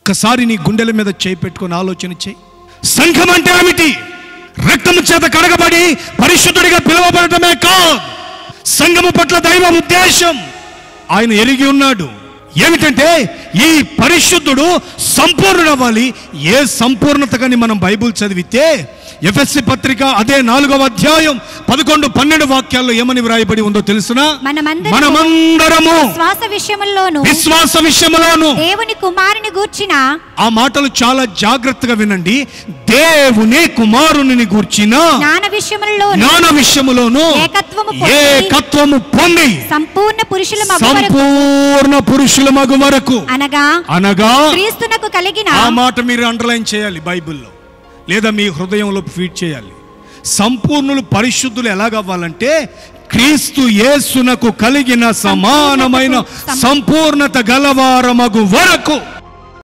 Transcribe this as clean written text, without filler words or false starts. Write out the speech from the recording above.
ఒక్కసారి నీ గుండెల మీద చేయి పెట్టుకొని ఆలోచన చేయి. సంఘం అంటే ఏమిటి? రక్తము చేత కడగబడి పరిశుద్ధుడిగా పిలువబడటమే కాదు, సంఘము పట్ల దైవ ఉద్దేశం ఆయన ఎరిగి ఉన్నాడు. ఏమిటంటే ఈ పరిశుద్ధుడు సంపూర్ణుడవ్వాలి. ఏ సంపూర్ణత కానీ మనం బైబిల్ చదివితే ఎఫెసీ పత్రిక అదే 4వ అధ్యాయం 11-12 వాక్యాల్లో ఏమని వ్రాయబడి ఉందో తెలుసునా? మనమందరము విశ్వాస విషయములోను దేవుని కుమారుని గూర్చిన, ఆ మాటలు చాలా జాగ్రత్తగా వినండి, దేవుని కుమారుని గూర్చిన జ్ఞాన విషయములోను ఏకత్వము పొంది సంపూర్ణ పురుషుల మగు వరకు అనగా క్రీస్తునకు కలిగిన, ఆ మాట మీరు అండర్లైన్ చేయాలి బైబిల్లో, లేదా మీ హృదయంలో ఫీడ్ చేయాలి. సంపూర్ణులు పరిశుద్ధులు ఎలాగవ్వాలంటే క్రీస్తు యేసునకు కలిగిన సమానమైన సంపూర్ణత గలవారమగు వరకు.